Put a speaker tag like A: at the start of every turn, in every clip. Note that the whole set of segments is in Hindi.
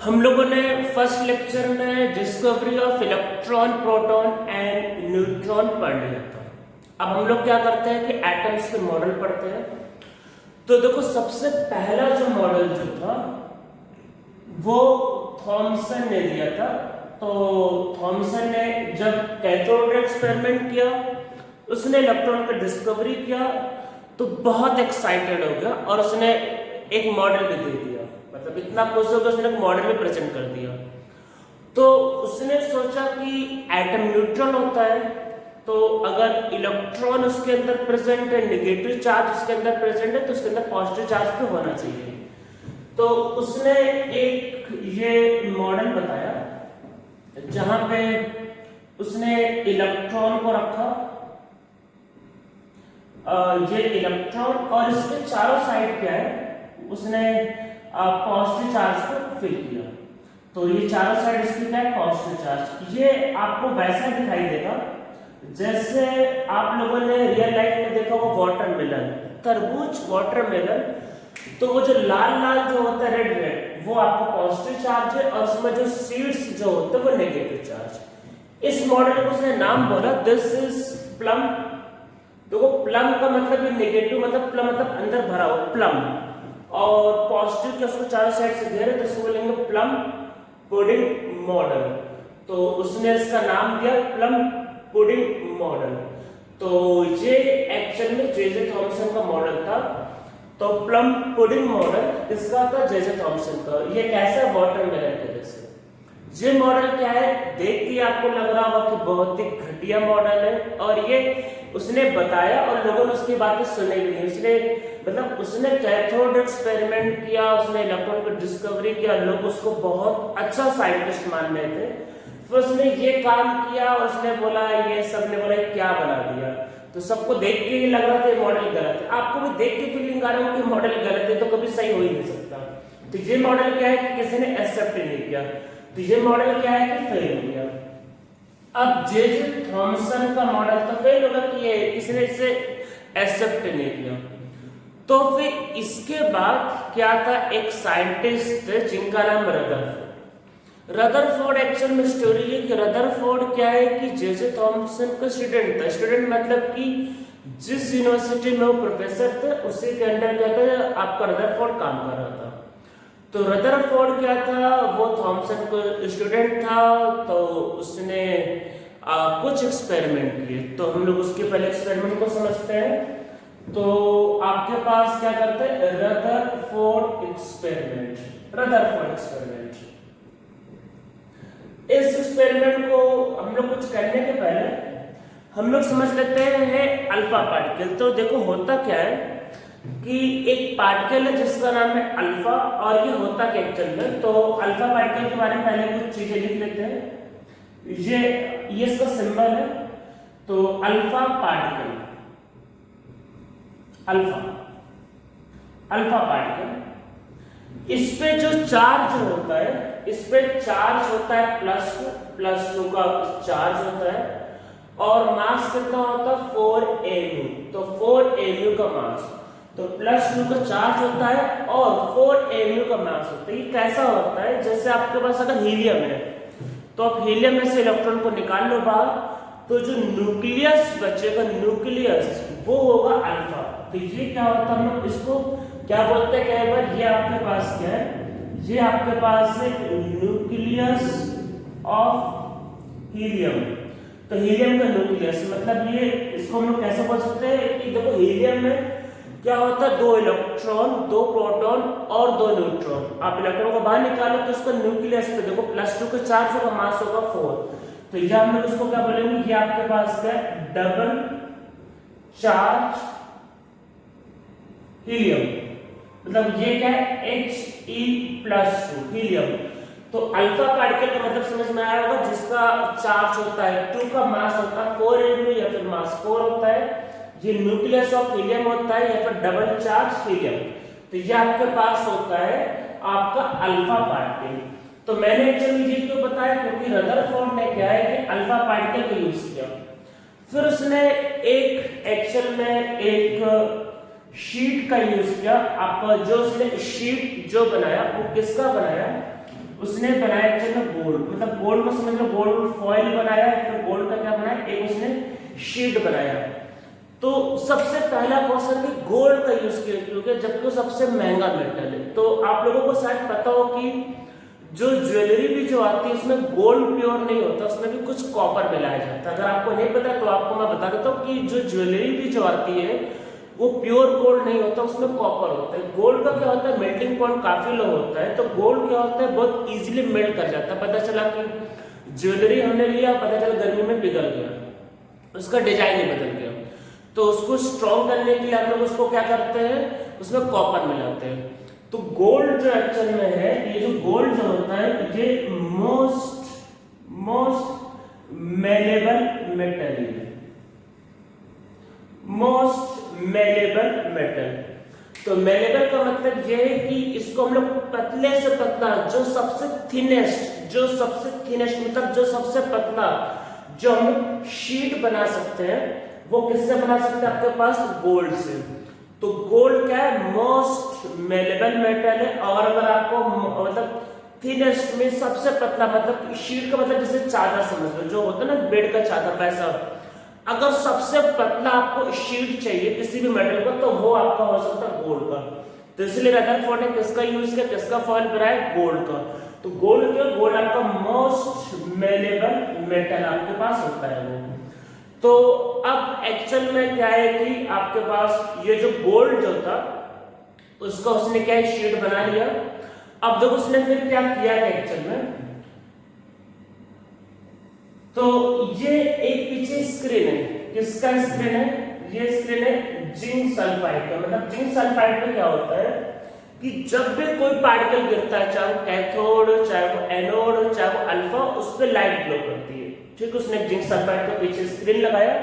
A: हम लोगों ने फर्स्ट लेक्चर में discovery of electron, proton and neutron पढ़ लिया था। अब हम लोग क्या करते हैं कि एटम्स के मॉडल पढ़ते हैं। तो देखो, सबसे पहला जो मॉडल जो था वो थॉमसन ने दिया था। तो थॉमसन ने जब कैथोड एक्सपेरिमेंट किया, उसने इलेक्ट्रॉन का डिस्कवरी किया तो बहुत एक्साइटेड हो गया और उसने एक मॉडल भी दे दिया। मतलब इतना खुश हो गया, उसने एक मॉडल में प्रेजेंट कर दिया। तो उसने सोचा कि एटम न्यूट्रल होता है, तो अगर इलेक्ट्रॉन उसके अंदर प्रेजेंट है, नेगेटिव चार्ज उसके अंदर प्रेजेंट है, तो उसके अंदर पॉजिटिव चार्ज भी होना चाहिए। तो उसने एक ये मॉडल बताया जहां पे उसने इलेक्ट्रॉन को रखा, ये इलेक्ट्रॉन, और इसके चारों साइड क्या है, उसने पॉजिटिव चार्ज को फिल किया। तो ये चारों साइड इसकी क्या है, पॉजिटिव चार्ज। ये आपको वैसा दिखाई देगा जैसे आप लोगों ने रियल लाइफ में देखा होगा वाटरमेलन, तरबूज, वाटरमेलन। तो वो जो लाल लाल जो होता है, रेड रेड, वो आपका पॉजिटिव चार्ज है, और उसमें जो सीड्स जो होते हैं वो नेगेटिव चार्ज। इस मॉडल को उसने नाम बोला दिस इज प्लम। देखो, प्लम का मतलब ये नेगेटिव, मतलब प्लम मतलब अंदर भरा हुआ प्लम, और पॉजिटिव के उसको चारों साइड से घेरे, तो उसको बोलेंगे प्लम पुडिंग मॉडल। तो उसने इसका नाम दिया प्लम पुडिंग मॉडल। तो ये एक्चुअल में जे थॉमसन का मॉडल था। तो प्लम पुडिंग मॉडल किसका था, जे थॉमसन का। ये कैसा, वाटरमेलन के जैसे। ये मॉडल क्या है, देख के आपको लग रहा होगा कि बहुत ही घटिया मॉडल है, और ये उसने बताया और लोगों ने उसकी बातें सुनी भी नहीं। उसने मतलब उसने कैथोड एक्सपेरिमेंट किया, उसने इलेक्ट्रॉन को डिस्कवरी किया, लोग उसको बहुत अच्छा साइंटिस्ट मान रहे थे। फिर उसने ये काम किया और उसने बोला, ये सबने बोला क्या बना दिया। तो सबको देख के ही लग रहा था ये मॉडल गलत है। आपको भी देख के फीलिंग आ रहा है कि मॉडल गलत है, तो कभी सही हो ही नहीं सकता। तो ये मॉडल क्या है कि किसी ने एक्सेप्ट ही नहीं किया, तो ये मॉडल क्या है कि फेल हो गया। अब जे थॉमसन का मॉडल तो फेल होगा कि ये इसने इसे एक्सेप्ट नहीं किया। तो फिर इसके बाद क्या था, एक साइंटिस्ट थे जिनका नाम रदरफोर्ड। रदरफोर्ड एक्चुअल में स्टोरी है कि रदरफोर्ड क्या है कि जे थॉमसन का स्टूडेंट था। स्टूडेंट मतलब कि जिस यूनिवर्सिटी में वो प्रोफेसर थे उसी के अंडर क्या था, आपका रदरफोर्ड काम कर रहा था। तो रदरफोर्ड क्या था, वो थॉमसन को स्टूडेंट था। तो उसने कुछ एक्सपेरिमेंट किए। तो हम लोग उसके पहले एक्सपेरिमेंट को समझते हैं। तो आपके पास क्या करते हैं, रदरफोर्ड एक्सपेरिमेंट। रदरफोर्ड एक्सपेरिमेंट, इस एक्सपेरिमेंट को हम लोग कुछ करने के पहले हम लोग समझ लेते हैं अल्फा पार्टिकल। तो देखो, होता क्या है कि एक पार्टिकल है जिसका नाम है अल्फा, और ये होता क्या एक्चुअल में। तो अल्फा पार्टिकल के बारे में पहले कुछ चीजें लिख लेते हैं। ये इसका सिंबल है। तो अल्फा पार्टिकल, अल्फा पार्टिकल, इस पे जो चार्ज होता है, इस पे चार्ज होता है +2 का चार्ज होता है, और मास कितना होता है 4mu। तो 4mu का मास, तो +2 का चार्ज होता है और 4mu का मास होता है। ये कैसा होता है, जैसे आपके पास अगर हीलियम है, तो आप हीलियम में से इलेक्ट्रॉन को निकाल लो बाहर, तो जो न्यूक्लियस बचेगा, न्यूक्लियस वो होगा अल्फा। तो ये क्या होता है, हम लोग इसको क्या बोलते हैं, कई बार ये आपके पास क्या है, ये आपके पास है न्यूक्लियस ऑफ हीलियम। तो हीलियम का न्यूक्लियस मतलब ये, इसको हम लोग कैसे बोल सकते हैं कि देखो, हीलियम में क्या होता है, 2 इलेक्ट्रॉन, 2 प्रोटॉन और 2 न्यूट्रॉन। आप इलेक्ट्रॉन को बाहर निकालो तो उसका न्यूक्लियस पे देखो +2 का चार्ज होगा, मास होगा 4। तो यहां हम लोग इसको क्या बोलेंगे, ये आपके पास क्या है, डबल चार्ज हीलियम। मतलब ये क्या है, He+2 हीलियम। तो अल्फा पार्टिकल का मतलब समझ में आया होगा, जिसका चार्ज होता है 2 का मास होता है 4mu, या फिर मास 4 होता है। ये न्यूक्लियस ऑफ हीलियम होता है, या फिर डबल चार्ज हीलियम। तो ये आपके पास होता है आपका अल्फा पार्टिकल। तो मैंने एक्चुअली ये क्यों बताया, क्योंकि रदरफोर्ड ने क्या है कि अल्फा पार्टिकल का यूज किया। फिर उसने एक एक्चुअल में एक शीट का यूज किया। आपका जो उसने शीट जो बनाया वो किसका बनाया, उसने बनाया एक्चुअल में गोल्ड, मतलब गोल्ड को समझ लो, गोल्ड फॉइल बनाया, फिर गोल्ड का क्या बनाया, एक उसने शीट बनाया। तो सबसे पहला क्वेश्चन कि गोल्ड का यूज क्योंकि जबकि वो सबसे महंगा मेटल है। तो आप लोगों को शायद पता हो कि जो ज्वेलरी भी जो आती है उसमें गोल्ड प्योर नहीं होता, उसमें भी कुछ कॉपर मिलाया जाता है। अगर आपको नहीं पता तो आपको मैं बता देता हूँ कि जो ज्वेलरी भी जो आती है वो प्योर गोल्ड नहीं होता, उसमें कॉपर होता है। गोल्ड का क्या होता है, मेल्टिंग पॉइंट काफी लो होता है, तो गोल्ड क्या होता है, बहुत इजीली मेल्ट कर जाता है। पता चला कि ज्वेलरी हमने लिया, पता चला गर्मी में पिघल गया, उसका डिजाइन ही बदल गया, तो उसको स्ट्रॉन्ग करने के लिए हम लोग उसको क्या करते हैं, उसमें कॉपर मिलाते हैं। तो गोल्ड जो एक्चुअल में है, ये जो गोल्ड जो होता है ये मोस्ट मेलेबल मेटल है, मोस्ट मेलेबल मेटल। तो मेलेबल का मतलब ये है कि इसको हम लोग पतले से पतला, जो सबसे थिनेस्ट मतलब जो सबसे पतला जो हम शीट बना सकते हैं, वो किससे बना सकते हैं, आपके पास गोल्ड से। तो गोल्ड क्या है, मोस्ट मेलेबल मेटल है। और अगर आपको मतलब थिनेस्ट में सबसे पतला, मतलब शीट का मतलब जैसे चादर समझ लो, जो होता है ना बेड का चादर, वैसा अगर सबसे पतला आपको शीट चाहिए किसी भी मेटल का, तो वो आपका हो सकता है गोल्ड का। तो इसलिए रदरफोर्ड ने किसका यूज किया, किसका फॉइल बनाया, गोल्ड का। तो गोल्ड क्या, गोल्ड आपका मोस्ट मेलेबल मेटल आपके पास होता है वो। तो अब एक्चुअल में क्या है कि आपके पास ये जो गोल्ड जो था उसका उसने क्या शीट बना लिया। अब देखो उसने फिर क्या किया एक्चुअल में, तो ये एक पीछे स्क्रीन है, किसका स्क्रीन है, ये स्क्रीन है जिंक सल्फाइड का। मतलब जिंक सल्फाइड में क्या होता है कि जब भी कोई पार्टिकल गिरता है, चाहे वो कैथोड, चाहे वो एनोड, चाहे वो अल्फा, उस पर लाइट ग्लो करती है। ठीक, उसने जिंक सल्फाइड के पीछे स्क्रीन लगाया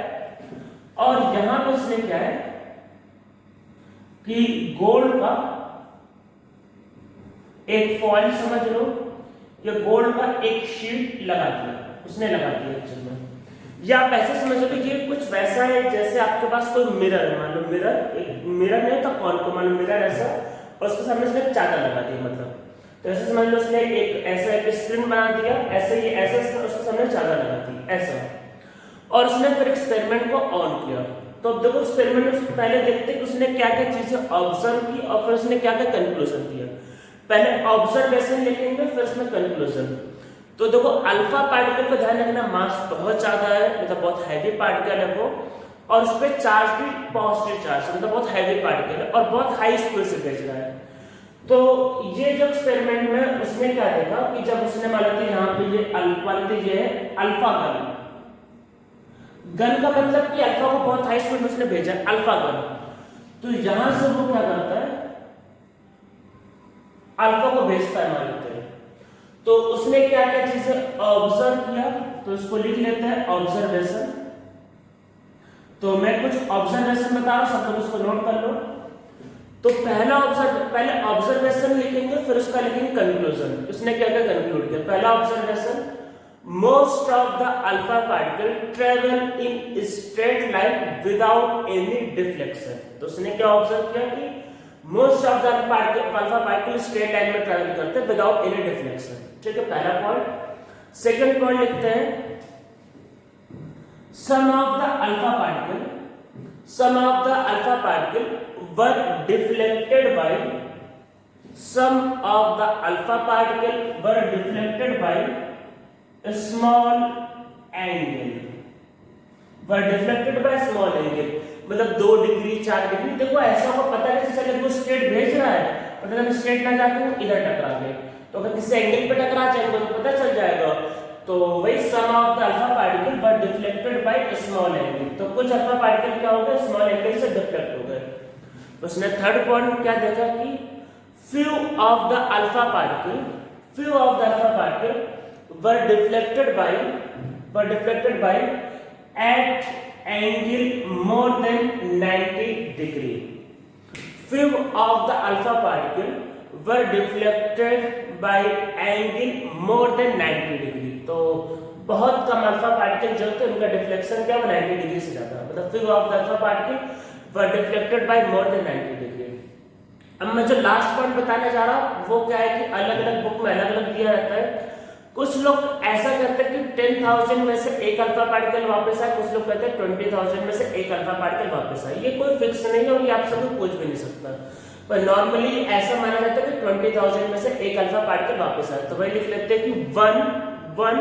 A: और यहां पे उसने क्या है कि गोल्ड का एक फॉइल समझ लो, या गोल्ड का एक शीट लगा दिया, उसने लगा दिया एक्चुअल में। या आप ऐसे समझ लो कि ये कुछ वैसा है जैसे आपके पास कोई मिरर है, मान लो मिरर, एक मिरर नहीं था कौन को, मान लो मिरर ऐसा, और उसके सामने उसने चादर लगा दी, मतलब तो ऐसे समझ लो उसने एक ऐसा एक स्क्रीन बना दिया, ऐसे ये ऐसा उसके सामने चादर लगा दी ऐसा, और उसने फिर एक्सपेरिमेंट को ऑन किया। तो अब देखो एक्सपेरिमेंट में पहले देखते कि उसने क्या क्या चीजें ऑब्जर्व की और फिर उसने क्या क्या कंक्लूजन दिया। पहले ऑब्जर्वेशन लिखेंगे, फिर उसमें कंक्लूजन। तो देखो अल्फा पार्टिकल का ध्यान रखना, मास बहुत ज्यादा है, मतलब बहुत हैवी पार्टिकल है वो, और उस पर चार्ज भी पॉजिटिव चार्ज, मतलब बहुत हैवी पार्टिकल है और बहुत हाई स्पीड से भेज रहा है। तो ये जो एक्सपेरिमेंट में उसने क्या देखा कि जब उसने मान लो यहाँ पे ये अल्फा गन का मतलब कि अल्फा को बहुत हाई स्पीड में उसने भेजा, अल्फा गन। तो यहां से वो क्या करता है, अल्फा को भेजता है मान लेते हैं। तो उसने क्या क्या चीजें ऑब्जर्व किया, तो इसको लिख लेते हैं ऑब्जर्वेशन। तो मैं कुछ ऑब्जर्वेशन बता रहा हूं, सब लोग उसको नोट कर लो। तो पहले ऑब्जर्वेशन लिखेंगे, फिर उसका लिखेंगे कंक्लूजन। उसने क्या क्या कंक्लूड किया। पहला observation, most of the alpha particle travel in straight line without any deflection. तो उसने क्या ऑब्जर्व किया कि most of the alpha particle straight line में ट्रेवल करते हैं विदाउट एनी डिफ्लेक्शन। ठीक है, पहला पॉइंट। सेकंड पॉइंट लिखते हैं, some of the alpha particle were deflected by a small angle, मतलब 2 डिग्री 4 डिग्री। देखो ऐसा को पता कैसे चले, वो स्ट्रेट भेज रहा है, मतलब स्ट्रेट ना जाके वो इधर टकरा गए, तो अगर किसी एंगल पे टकरा जाएगा तो पता चल जाएगा। तो वही some of the alpha particle were deflected by small angle. तो कुछ अल्फा पार्टिकल क्या हो गए, स्मॉल एंगल से डिफ्लेक्ट हो गए। उसने थर्ड पॉइंट क्या देखा कि few of the alpha particle were deflected by at angle more than 90 degree. Few of the alpha particle were deflected by angle more than 90 degree. तो बहुत कम अल्फा पार्टिकल जो थे उनका डिफ्लेक्शन क्या 90 डिग्री से ज्यादा, मतलब few of the alpha particle were deflected by more than 90 degree. अब मैं जो लास्ट पॉइंट बताने जा रहा हूँ वो क्या है कि अलग अलग बुक में अलग अलग दिया रहता है। कुछ लोग ऐसा कहते हैं कि 10,000 में से एक अल्फा पार्टिकल वापस आए, कुछ लोग कहते हैं 20,000 में से एक अल्फा पार्टिकल वापस आए। ये कोई फिक्स नहीं है और ये आपसे कोई पूछ भी नहीं सकता, पर नॉर्मली ऐसा माना जाता है कि 20,000 में से एक अल्फा पार्टिकल वापस आए। तो वही लिख लेते हैं कि one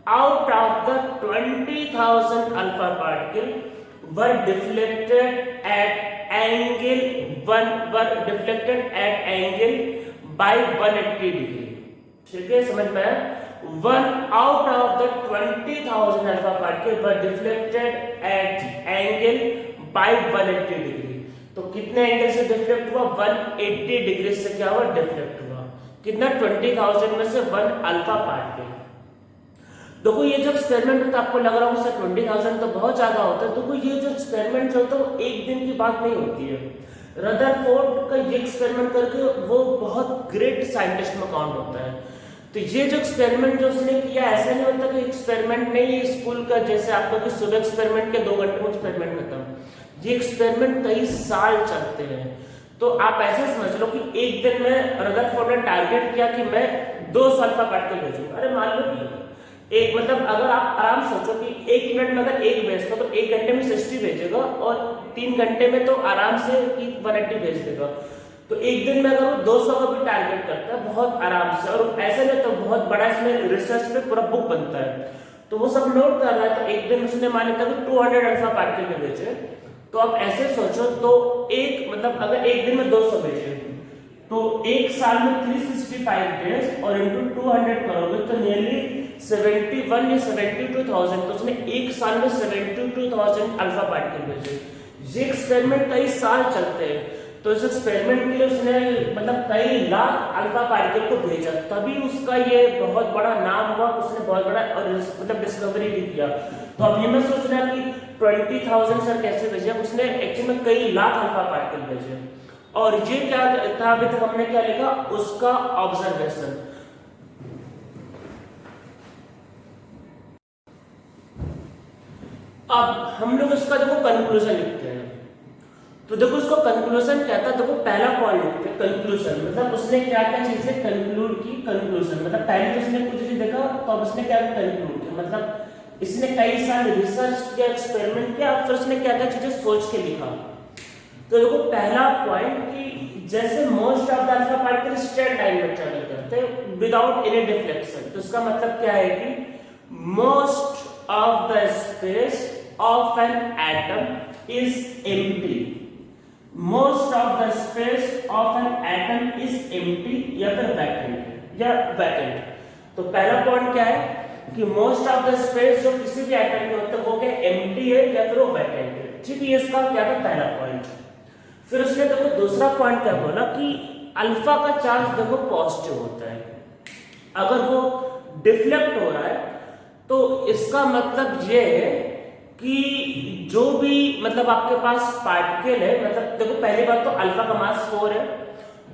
A: out of the 20,000 alpha particle were deflected at angle by 180 degree. ठीक है, समझ में आया? 1 out of the 20,000 alpha particle were deflected at angle by 180 degree. तो कितने एंगल से डिफ्लेक्ट हुआ? 180 डिग्री से क्या हुआ? डिफ्लेक्ट हुआ। कितना? 20,000 में से 1 अल्फा पार्टिकल। देखो ये जो एक्सपेरिमेंट होता है, आपको लग रहा होगा सर 20,000 तो बहुत ज्यादा होता है। देखो ये जो एक्सपेरिमेंट होता है वो एक दिन की बात नहीं होती है। रदरफोर्ड का ये एक्सपेरिमेंट करके वो बहुत ग्रेट साइंटिस्ट में काउंट होता है। तो ये जो एक्सपेरिमेंट जो उसने किया, ऐसा नहीं होता कि एक्सपेरिमेंट नहीं है स्कूल का, जैसे आपका कि सुबह एक्सपेरिमेंट के 2 घंटे में एक्सपेरिमेंट खत्म। ये एक्सपेरिमेंट कई साल चलते हैं। तो आप ऐसे समझ लो कि एक दिन में रदरफोर्ड ने टारगेट किया कि मैं 200 अल्फा पार्टिकल भेजूंगा। अरे मान लो कि एक मतलब अगर आप आराम सोचो कि 1 मिनट में अगर एक भेजता तो 1 घंटे में 60 भेजेगा और 3 घंटे में तो आराम से 180 भेज देगा। तो एक दिन में अगर वो 200 का भी टारगेट करता है बहुत आराम से, और ऐसे में तो बहुत बड़ा इसमें रिसर्च पे पूरा बुक बनता है। तो वो सब नोट कर रहा है। तो एक दिन उसने मान लिया कि 200 अल्फा पार्टिकल में भेजे। तो आप ऐसे सोचो तो एक मतलब अगर एक दिन में 200 भेजे तो एक साल में 365 डेज और इंटू 200 करोगे तो नियरली 71 या 72,000। तो उसने एक साल में 72,000 अल्फा पार्टिकल भेजे। ये एक्सपेरिमेंट कई साल चलते हैं। तो इस एक्सपेरिमेंट के लिए उसने मतलब कई लाख अल्फा पार्टिकल को भेजा, तभी उसका ये बहुत बड़ा नाम हुआ। उसने बहुत बड़ा और मतलब डिस्कवरी भी किया। तो अब ये मैं सोच रहा कि 20,000 सर कैसे भेजे? उसने एक्चुअली में कई लाख अल्फा पार्टिकल भेजे। और ये क्या था? अभी तक हमने क्या लिखा? उसका ऑब्जर्वेशन। अब हम लोग इसका देखो कंक्लूजन लिखते हैं। तो देखो इसको कंक्लूजन क्या था? देखो पहला पॉइंट लिखते हैं कंक्लूजन, मतलब उसने क्या क्या चीजें कंक्लूड की। कंक्लूजन मतलब पहले तो उसने कुछ चीजें देखा तो अब उसने क्या कंक्लूड किया, मतलब इसने कई साल रिसर्च किया, एक्सपेरिमेंट किया, फिर उसने क्या क्या चीजें सोच के लिखा। तो देखो पहला पॉइंट कि जैसे most of the alpha particle straight line में ट्रेवल करते हैं विदाउट एनी डिफ्लेक्शन। तो इसका मतलब क्या है कि most of the space of an atom is empty. Most of the space of an atom is empty या फिर वैकेंट। तो पहला पॉइंट क्या है कि मोस्ट ऑफ द स्पेस जो किसी भी एटम में होता है वो क्या एम्प्टी है या फिर वो वैकेंट है। ठीक है, इसका क्या था पहला पॉइंट। फिर उसने देखो दूसरा पॉइंट क्या बोला कि अल्फा का चार्ज देखो पॉजिटिव होता है। अगर वो डिफ्लेक्ट हो रहा है तो इसका मतलब ये है कि जो भी मतलब आपके पास पार्टिकल है, मतलब देखो पहली बात तो अल्फा का मास 4 है।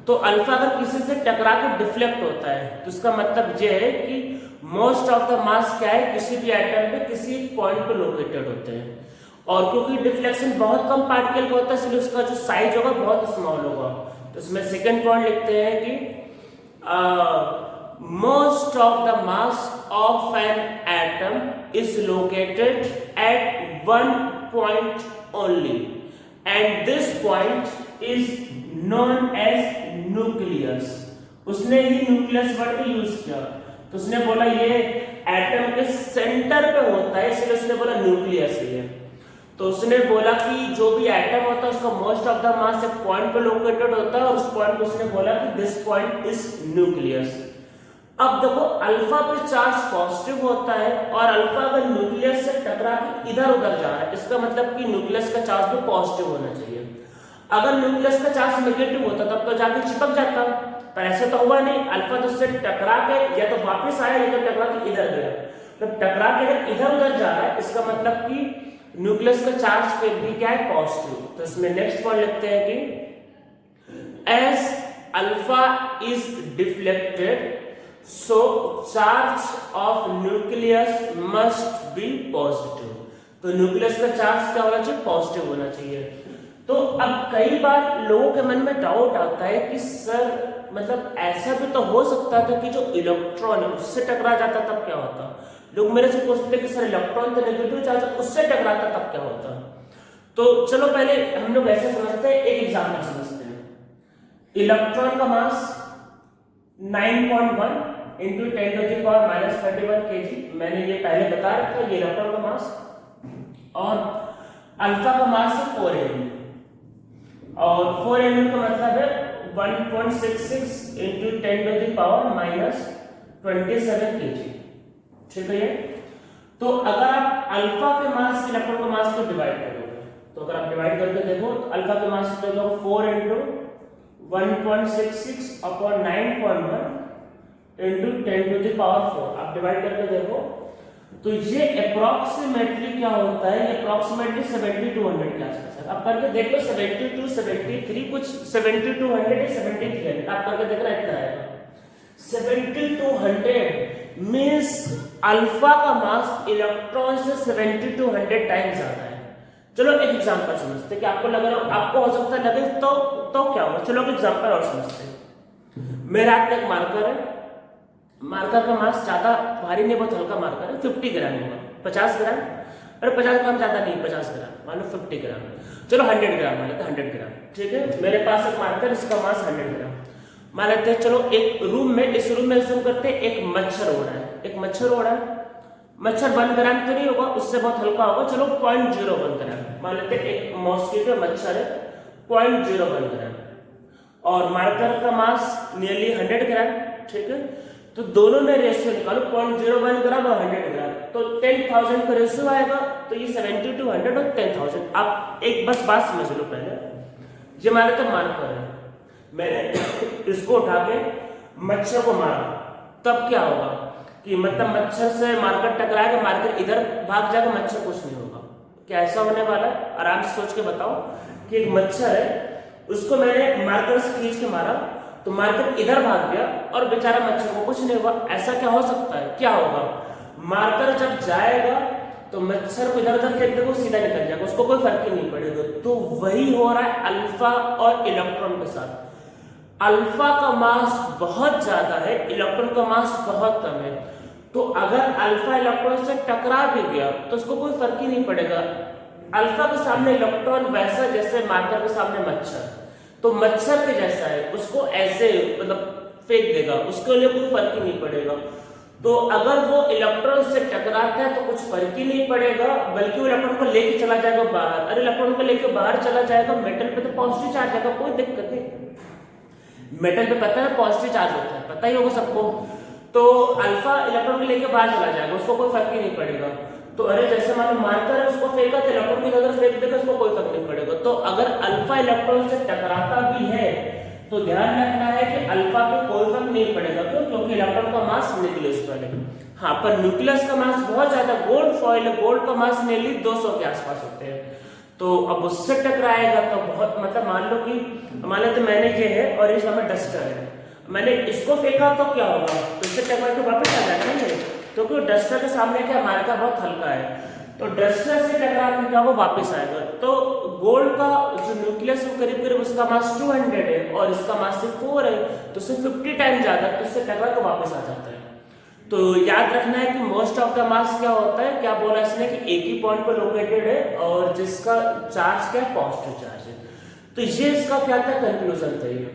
A: तो अल्फा अगर किसी से टकरा के डिफ्लेक्ट होता है तो इसका मतलब ये है कि मोस्ट ऑफ द मास क्या है किसी भी एटम पे किसी पॉइंट पे लोकेटेड होते हैं। और क्योंकि डिफ्लेक्शन बहुत कम पार्टिकल का होता है इसलिए उसका जो साइज होगा बहुत स्मॉल होगा। तो इसमें सेकंड पॉइंट लिखते हैं कि most of the mass of an atom is located at one point only and this point is known as nucleus। उसने ही न्यूक्लियस वर्ड को यूज किया। तो उसने बोला ये एटम के सेंटर पे होता है इसलिए उसने बोला न्यूक्लियस ही है। तो उसने बोला कि जो भी एटम होता है उसका मोस्ट ऑफ द मास एक पॉइंट पे लोकेटेड होता है और उस पॉइंट को उसने बोला कि दिस पॉइंट इज न्यूक्लियस। अब देखो अल्फा पे चार्ज पॉजिटिव होता है और अल्फा अगर न्यूक्लियस से टकरा के इधर उधर जा रहा है इसका मतलब कि न्यूक्लियस का चार्ज भी पॉजिटिव होना चाहिए। अगर न्यूक्लियस का चार्ज नेगेटिव होता तब तो जाके चिपक जाता, पर ऐसा तो हुआ नहीं। अल्फा तो उससे टकरा के या तो वापस आया या तो टकरा के इधर गया। तो टकरा के अगर इधर उधर जा रहा है इसका मतलब कि न्यूक्लियस का चार्ज पे भी क्या है पॉजिटिव। तो इसमें नेक्स्ट पॉइंट लिखते हैं कि as alpha is deflected so charge of nucleus must be positive। तो न्यूक्लियस का चार्ज क्या होना चाहिए? पॉजिटिव होना चाहिए। तो अब कई बार लोगों के मन में डाउट आता है कि सर मतलब ऐसा भी तो हो सकता था कि जो इलेक्ट्रॉन है उससे टकरा जाता तब क्या होता। लोग मेरे से पूछते कि सर इलेक्ट्रॉन तो नेगेटिव चार्ज उससे टकराता तब क्या होता। तो चलो पहले हम लोग ऐसे समझते हैं, एक एग्जाम्पल समझते हैं। इलेक्ट्रॉन का मास 9.1 इंटू 10⁻⁻31 kg, मैंने ये पहले बता रखा है, ये इलेक्ट्रॉन का मास। और अल्फा का मास है 4 MeV, और 4 MeV का मतलब है 1.66 इंटू 10⁻⁻27 kg, ठीक है। तो अगर आप अल्फा के मास से इलेक्ट्रॉन के मास को डिवाइड करोगे, तो अगर आप डिवाइड करके देखो तो अल्फा के मास को देखो 4 इंटू 1.66 अपॉन 9.1 इंटू 10⁻⁴, आप डिवाइड करके देखो तो ये अप्रोक्सीमेटली क्या होता है, ये अप्रोक्सीमेटली 7200 के आसपास है। आप करके देख लो 72, 73, कुछ 7200 या 7300, आप करके देखना इतना आएगा। 7200 मींस अल्फा का मास इलेक्ट्रॉन से 7200 टाइम्स ज्यादा है। चलो एक एग्जांपल समझते हैं कि आपको लग रहा, आपको हो सकता है लगे तो क्या होगा। चलो एक एग्जांपल और समझते हैं। मेरे हाथ में एक मार्कर है, मार्कर का मास ज्यादा भारी नहीं, बहुत हल्का मार्कर है, 50 ग्राम होगा, 50 ग्राम, अरे 50 ग्राम ज्यादा नहीं, 50 ग्राम मान लो, 50 ग्राम, चलो 100 ग्राम मान लेते हैं, 100 ग्राम, ठीक है। मेरे पास एक मार्कर, इसका मास 100 ग्राम मान लेते हैं। चलो एक रूम में, इस रूम में ऐसा करते हैं, एक मच्छर हो रहा है, एक मच्छर हो रहा है, मच्छर 1 ग्राम तो नहीं होगा, उससे बहुत हल्का होगा, चलो 0.01 ग्राम मान लेते हैं। एक मॉस्किटो मच्छर है 0.01 ग्राम, और मार्कर का मास नियरली 100 ग्राम, ठीक है। तो दोनों में रेशियो निकालो, 0.01 ग्राम और 100 ग्राम, तो 10,000 का रेशियो आएगा। तो ये 7200 और 10,000। आप एक बस बात समझ लो पहले, ये मान लेते मार्कर है, मैंने इसको उठा के मच्छर को मारा, तब क्या होगा कि मतलब मच्छर से मार्कर टकराएगा, मार्कर इधर भाग जाएगा, मच्छर कुछ नहीं होगा। क्या ऐसा होने वाला है? आराम से सोच के बताओ कि एक मच्छर है, उसको मैंने मार्कर से खींच के मारा, तो मार्कर इधर भाग गया और बेचारा मच्छर को कुछ नहीं हुआ। ऐसा क्या हो सकता है? क्या होगा, मार्कर जब जाएगा तो मच्छर को इधर उधर फेंक देगा, सीधा निकल जाएगा, उसको कोई फर्क ही नहीं पड़ेगा। तो वही हो रहा है अल्फा और इलेक्ट्रॉन के साथ। अल्फा का मास बहुत ज्यादा है, इलेक्ट्रॉन का मास बहुत कम है। तो अगर अल्फा इलेक्ट्रॉन से टकरा भी गया तो उसको कोई फर्क ही नहीं पड़ेगा। अल्फा के सामने इलेक्ट्रॉन वैसा जैसे मार्कर के सामने मच्छर, तो मच्छर के जैसा है, उसको ऐसे मतलब फेंक देगा, उसके लिए कोई फर्क ही नहीं पड़ेगा। तो अगर वो इलेक्ट्रॉन से टकराता है तो कुछ फर्क ही नहीं पड़ेगा, बल्कि वो इलेक्ट्रॉन को लेके चला जाएगा बाहर। अरे इलेक्ट्रॉन को लेके बाहर चला जाएगा, मेटल पे तो पॉजिटिव चार्ज आएगा, कोई दिक्कत नहीं। मेटल पे पता है पॉजिटिव चार्ज होता है, पता ही होगा सबको। तो अल्फा इलेक्ट्रॉन को लेके बाहर चला जाएगा, उसको कोई फर्क ही नहीं पड़ेगा। तो अरे जैसे मान लो मार्कर है, उसको फेंका तो इलेक्ट्रॉन की अगर फेंक देगा, उसको कोई फर्क नहीं पड़ेगा। तो अगर अल्फा इलेक्ट्रॉन से टकराता भी है तो ध्यान रखना है कि अल्फा पे कोई फर्क नहीं पड़ेगा, क्यों? क्योंकि इलेक्ट्रॉन का मास न्यूक्लियस पर है। हाँ, पर न्यूक्लियस का मास बहुत ज्यादा, गोल्ड फॉइल है, गोल्ड का मास नियरली 200 के आसपास होते हैं। तो अब उससे टकराएगा तो बहुत मतलब मान लो कि मान लेते मैंने ये है और इस हमें डस्टर है, मैंने इसको फेंका तो क्या होगा, तो इससे टकरा के वापस आ जाएगा ना, क्योंकि डस्टर के सामने क्या मार्कर बहुत हल्का है, तो डस्टर से टकरा के क्या होगा, वापस आएगा। तो गोल्ड का जो न्यूक्लियस है करीब करीब उसका मास 200 है और इसका मास सिर्फ 4 है, तो सिर्फ 50 टाइम ज्यादा, तो इससे टकरा के वापस आ जाता है। तो याद रखना है कि मोस्ट ऑफ द मास क्या होता है, क्या बोला इसने कि एक ही पॉइंट पर लोकेटेड है और जिसका चार्ज क्या है, पॉजिटिव चार्ज है। तो ये इसका क्या था, कंक्लूजन था ये।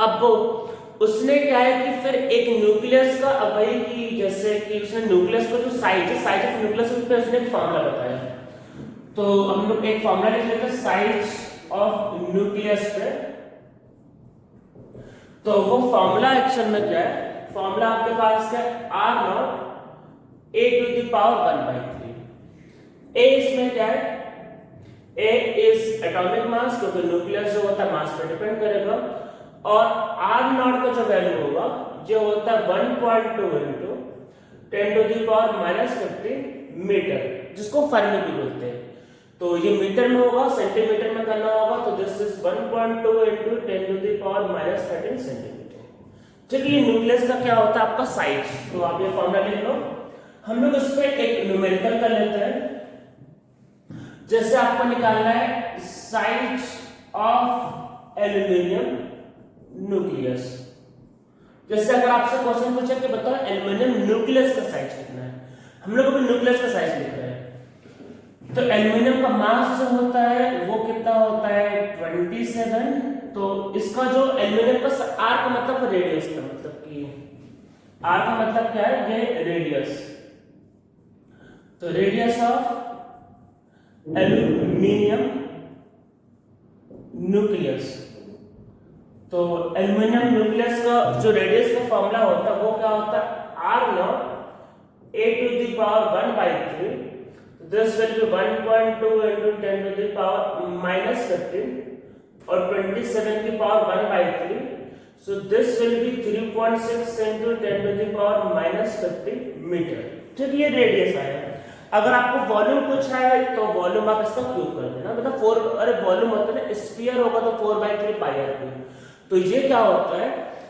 A: अब उसने क्या है कि फिर एक न्यूक्लियस का, अब वही कि जैसे कि उसने न्यूक्लियस को जो साइज ऑफ न्यूक्लियस पे उसने एक फॉर्मूला बताया, तो हम लोग एक फॉर्मूला लिख लेते हैं साइज ऑफ न्यूक्लियस पे। तो वो फॉर्मूला एक्शन में क्या है, फॉर्मूला आपके पास क्या है, R0 a⁻⁴। ए इसमें क्या है, ए इज एटॉमिक मास, क्योंकि न्यूक्लियस जो होता है मास पे डिपेंड करेगा, और R0 का जो वैल्यू होगा जो होता है 1.2 इंटू 10⁻⁻50 मीटर, जिसको फर्मी भी बोलते हैं। तो ये मीटर में होगा, सेंटीमीटर में करना होगा, तो दिस इज 1.2 इंटू 10⁻⁻13 सेंटीमीटर। चलिए न्यूक्लियस का क्या होता है आपका साइज, तो आप ये फॉर्मूला लिख लो। हम लोग इस पे एक न्यूमेरिकल कर लेते हैं। जैसे आपको निकालना है साइज एल्यूमिनियम न्यूक्लियस। जैसे अगर आपसे क्वेश्चन पूछे कि बताओ एल्यूमिनियम न्यूक्लियस का साइज कितना है, हम लोग अभी न्यूक्लियस का साइज लिख रहे हैं। तो एल्यूमिनियम का मास जो होता है वो कितना होता है 27। तो इसका जो एल्यूमिनियम का आर का मतलब रेडियस का मतलब कि आर का मतलब क्या है, ये रेडियस। तो रेडियस ऑफ एल्यूमिनियम न्यूक्लियस, तो एल्यूमिनियम न्यूक्लियस का जो रेडियस का फॉर्मूला होता है वो क्या होता है R naught a to the power 1/3, this will be 1.2 into 10 to the power minus 15 और 27 की power 1/3, so this will be 3.6 into 10 to the power minus 50 metre. ठीक, ये रेडियस आया। अगर आपको वॉल्यूम पूछा है तो वॉल्यूम आप इसका क्यूब कर देना, मतलब 4, अरे वॉल्यूम होता है ना, स्फीयर होगा तो 4/3 पाई आर क्यूब। तो ये क्या होता है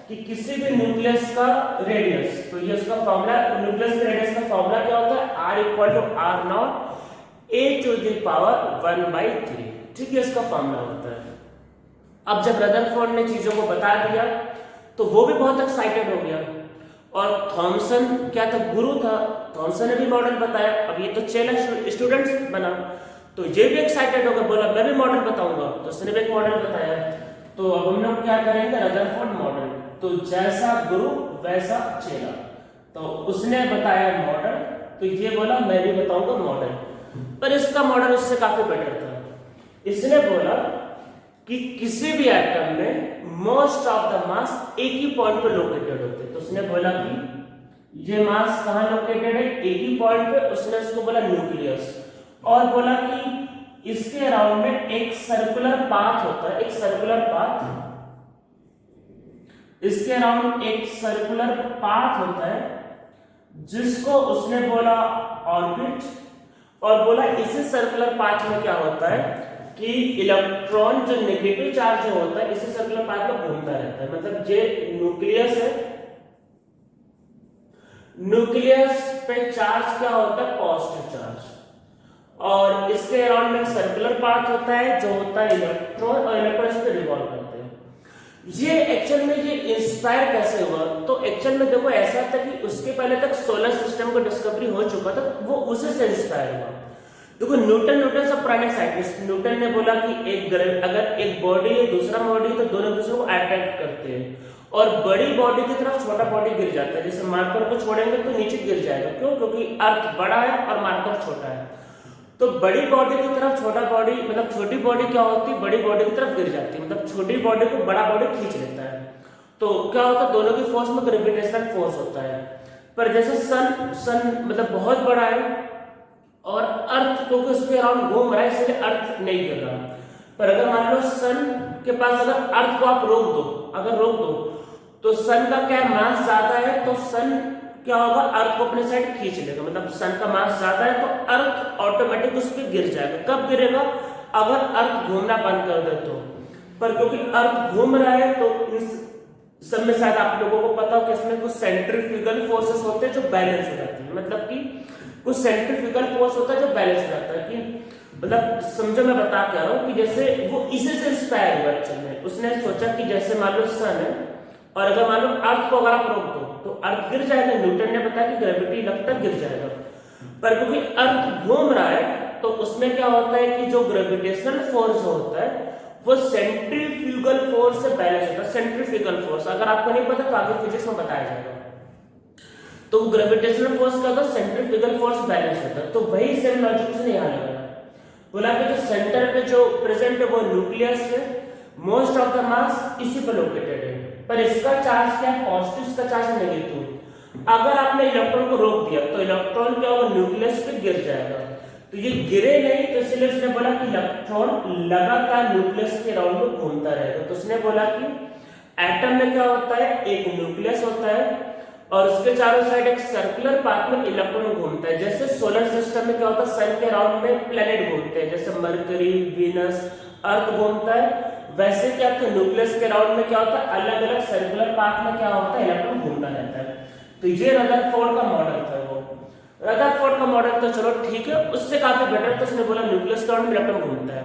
A: कि किसी भी न्यूक्लियस का रेडियस, तो ये उसका फॉर्मूला, न्यूक्लियस के रेडियस का फॉर्मूला क्या होता है r equal to R naught a to the power 1/3। ठीक है, इसका फॉर्मूला होता है। अब जब रदरफोर्ड ने चीजों को बता दिया तो वो भी बहुत एक्साइटेड हो गया, और थॉमसन क्या था, गुरु था, थॉमसन ने भी मॉडल बताया। अब ये तो 6 स्टूडेंट्स बना, तो ये भी एक्साइटेड हो गया, बोला मैं भी मॉडल बताऊंगा, तो उसने भी एक मॉडल बताया। तो अब हम लोग क्या करेंगे, रदरफोर्ड मॉडल। तो जैसा गुरु वैसा चेला, तो उसने बताया मॉडल, तो ये बोला मैं भी बताऊंगा मॉडल, पर इसका मॉडल उससे काफी बेटर था। इसने बोला कि किसी भी एटम में मोस्ट ऑफ द मास एक ही पॉइंट पे लोकेटेड होते हैं। तो उसने बोला कि ये मास कहाँ लोकेटेड है, एक ही पॉइंट पे। उसने उसको बोला न्यूक्लियस, और बोला कि इसके अराउंड में एक सर्कुलर पाथ होता है, एक सर्कुलर पाथ, इसके अराउंड एक सर्कुलर पाथ होता है जिसको उसने बोला ऑर्बिट, और बोला इसी सर्कुलर पाथ में क्या होता है कि इलेक्ट्रॉन जो नेगेटिव चार्ज होता है इसी सर्कुलर पाथ में घूमता रहता है। मतलब ये न्यूक्लियस है, न्यूक्लियस पे चार्ज क्या होता है, पॉजिटिव चार्ज, और इसके अराउंड में सर्कुलर पाथ होता है जो होता है इलेक्ट्रॉन, और इलेक्ट्रॉन इस पे रिवॉल्व करते हैं। ये एक्चुअल में ये इंस्पायर कैसे हुआ, तो एक्चुअल में देखो ऐसा था कि उसके पहले तक सोलर सिस्टम को डिस्कवरी हो चुका था, वो उसी से इंस्पायर हुआ। देखो न्यूटन सब पुराने साइंटिस्ट, न्यूटन ने बोला कि एक अगर एक बॉडी है दूसरा बॉडी, तो दोनों दूसरे को अट्रैक्ट करते हैं, और बड़ी बॉडी की तरफ छोटा बॉडी गिर जाता है। जैसे मार्कर को छोड़ेंगे तो नीचे गिर जाएगा, क्यों, क्योंकि अर्थ बड़ा है और मार्कर छोटा है। तो बड़ी बॉडी की तरफ छोटा बॉडी, मतलब छोटी बॉडी क्या होती है, बड़ी बॉडी की तरफ गिर जाती है, मतलब छोटी बॉडी को बड़ा बॉडी खींच लेता है। तो क्या होता है, दोनों की फोर्स में ग्रेविटेशनल फोर्स होता है। पर जैसे सन मतलब बहुत बड़ा है, और अर्थ क्योंकि उसके अराउंड घूम रहा है इसलिए अर्थ नहीं गिर रहा। पर अगर मान लो सन के पास अगर अर्थ को आप रोक दो, अगर रोक दो, तो सन का क्या मास ज्यादा है, तो सन क्या होगा, अर्थ को अपने साइड खींच लेगा। मतलब सन का मास ज्यादा है तो अर्थ ऑटोमेटिक उस पर गिर जाएगा। कब गिरेगा, अगर अर्थ घूमना बंद कर दे तो। पर क्योंकि अर्थ घूम रहा है तो इस सब में शायद आप लोगों को पता हो कि इसमें कुछ सेंट्रीफ्यूगल फोर्सेस होते हैं जो बैलेंस हो जाते हैं। मतलब कि कुछ सेंट्रीफ्यूगल फोर्स होता है जो बैलेंस हो जाता है, कि मतलब समझो मैं बता क्या रहा हूँ कि जैसे वो इसी से इंस्पायर हुआ एक्चुअल में। उसने सोचा कि जैसे मान लो सन है, और अगर मान लो अर्थ को अगर आप रोक दो तो अर्थ गिर जाएगा। न्यूटन ने बताया कि ग्रेविटी लगता गिर जाएगा, पर क्योंकि अर्थ घूम रहा है तो उसमें क्या होता है कि जो ग्रेविटेशनल फोर्स होता है वो सेंट्रीफ्यूगल फोर्स से बैलेंस होता है। सेंट्रीफ्यूगल फोर्स अगर आपको नहीं पता तो आगे फिजिक्स में बताया जाएगा। तो ग्रेविटेशनल फोर्स का होता है, सेंट्रीफ्यूगल फोर्स बैलेंस होता है। तो वही सेम लॉजिक उसने यहाँ लगाया, बोला कि जो सेंटर पे जो प्रेजेंट है वो न्यूक्लियस है, मोस्ट ऑफ द मास इसी पे लोकेटेड है, पर इसका चार्ज क्या है, पॉजिटिव, इसका चार्ज नेगेटिव। अगर आपने इलेक्ट्रॉन को रोक दिया तो इलेक्ट्रॉन क्या होगा, न्यूक्लियस पे गिर जाएगा। तो ये गिरे नहीं, तो इसलिए उसने बोला कि इलेक्ट्रॉन लगातार न्यूक्लियस के अराउंड में घूमता रहेगा। तो उसने बोला कि एटम में क्या होता है, एक न्यूक्लियस होता है और उसके चारों साइड एक सर्कुलर पाथ में इलेक्ट्रॉन घूमता है। जैसे सोलर सिस्टम में क्या होता है, सन के अराउंड में प्लैनेट घूमते हैं, जैसे मरकरी, वीनस, अर्थ घूमता है। वैसे क्या होता है, न्यूक्लियस के अराउंड में क्या होता है, अलग अलग सर्कुलर पाथ में क्या होता है, इलेक्ट्रॉन घूमता रहता है। तो ये रदरफोर्ड का मॉडल था। वो रदरफोर्ड का मॉडल तो चलो ठीक है, उससे काफी बेटर था। उसने बोला न्यूक्लियस के अराउंड में इलेक्ट्रॉन घूमता है,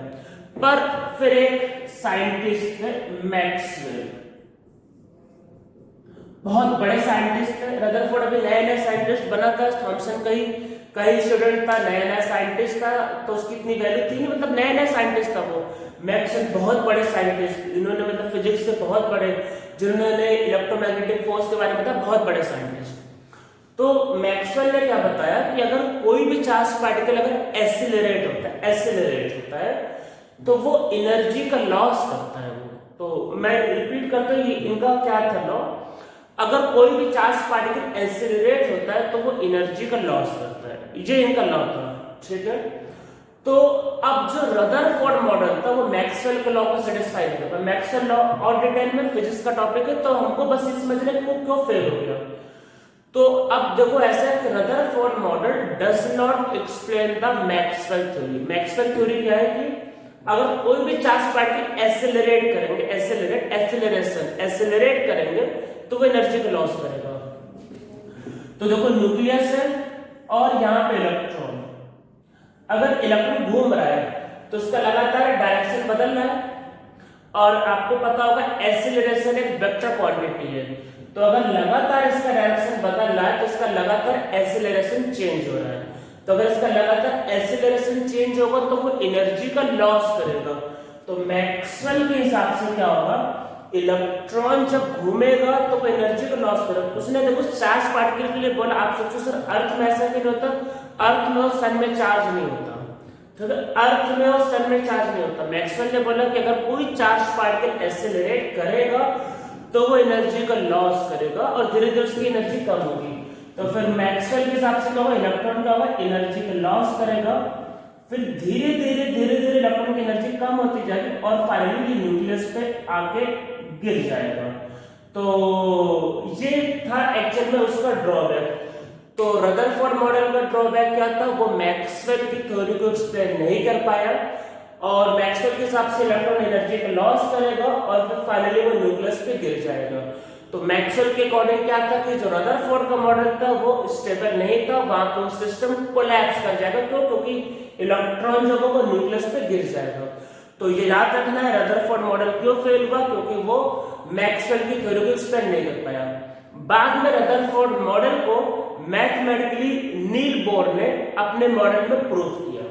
A: पर फिर एक साइंटिस्ट थे मैक्सवेल, बहुत बड़े साइंटिस्ट थे। रदरफोर्ड अभी नया नया साइंटिस्ट बना था, थॉमसन कई स्टूडेंट था, नया नया साइंटिस्ट था, तो उसकी इतनी वैल्यू थी नहीं, मतलब नया नया साइंटिस्ट था वो। मैक्सवेल बहुत बड़े साइंटिस्ट, इन्होंने मतलब फिजिक्स के बहुत बड़े, जिन्होंने इलेक्ट्रोमैग्नेटिक फोर्स के बारे में बताया, बहुत बड़े साइंटिस्ट। तो मैक्सवेल ने क्या बताया कि अगर कोई भी चार्ज पार्टिकल अगर एसिलरेट होता है तो वो एनर्जी का लॉस करता है वो। तो मैं रिपीट करता हूँ, इनका क्या था लॉ, अगर कोई भी चार्ज पार्टिकल एसिलरेट होता है तो वो एनर्जी का लॉस करता है, ये इनका लॉ था, ठीक है। तो अब जो रदरफोर्ड मॉडल था वो मैक्सवेल के लॉ को सेटिस्फाई करता है। मैक्सवेल लॉ और डिटेल में फिजिक्स का टॉपिक है, तो हमको बस ये समझना है कि वो क्यों फेल हो गया। तो अब देखो ऐसा है कि Rutherford model does not explain the Maxwell theory. Maxwell theory क्या है कि अगर कोई भी चार्ज पार्टिकल एसिलरेट करेंगे, एसिलरेट करेंगे तो वो एनर्जी का लॉस करेगा। तो देखो न्यूक्लियस है और यहाँ पे इलेक्ट्रॉन, अगर इलेक्ट्रॉन घूम रहा है तो उसका लगातार डायरेक्शन बदल रहा है, और आपको पता होगा एसिलरेशन एक वेक्टर क्वांटिटी है, तो अगर लगातार इसका डायरेक्शन बदल रहा है तो इसका लगातार एसिलरेशन चेंज हो रहा है। तो अगर इसका लगातार एसिलरेशन चेंज होगा तो वो एनर्जी का लॉस करेगा। तो मैक्सवेल के हिसाब से क्या होगा, इलेक्ट्रॉन जब घूमेगा तो वो एनर्जी का लॉस करेगा। उसने देखो चार्ज पार्टिकल के लिए बोला, आप सोचो सर अर्थ में ऐसा क्यों होता, अर्थ में और सन में चार्ज नहीं होता, तो अर्थ में और सन में चार्ज नहीं होता। मैक्सवेल ने बोला कि अगर कोई चार्ज पार्टिकल एसिलरेट करेगा तो वो एनर्जी का लॉस करेगा और धीरे धीरे उसकी एनर्जी कम होगी। तो फिर मैक्सवेल के हिसाब से क्या होगा, इलेक्ट्रॉन का होगा एनर्जी का लॉस करेगा, फिर धीरे धीरे इलेक्ट्रॉन की एनर्जी कम होती जाएगी और फाइनली न्यूक्लियस पे आके गिर जाएगा। तो ये था एक्चुअल में उसका ड्रॉबैक। तो रदरफोर्ड मॉडल का ड्रॉबैक क्या था, वो मैक्सवेल की थ्योरी को एक्सप्लेन नहीं कर पाया, और मैक्सवेल के हिसाब से इलेक्ट्रॉन एनर्जी का लॉस करेगा और फिर फाइनली वो न्यूक्लियस पे गिर जाएगा। तो मैक्सवेल के अकॉर्डिंग क्या था कि जो रदरफोर्ड का मॉडल था वो स्टेबल नहीं था, वहां पे सिस्टम कोलैप्स कर जाएगा, क्यों, क्योंकि इलेक्ट्रॉन जो होगा वो न्यूक्लियस पे गिर जाएगा। तो ये याद रखना है रदरफोर्ड मॉडल क्यों फेल हुआ, क्योंकि वो मैक्सवेल की थ्योरी को एक्सप्लेन नहीं कर पाया। बाद में रदरफोर्ड मॉडल को मैथमेटिकली नील बोर ने अपने मॉडल में प्रूव किया।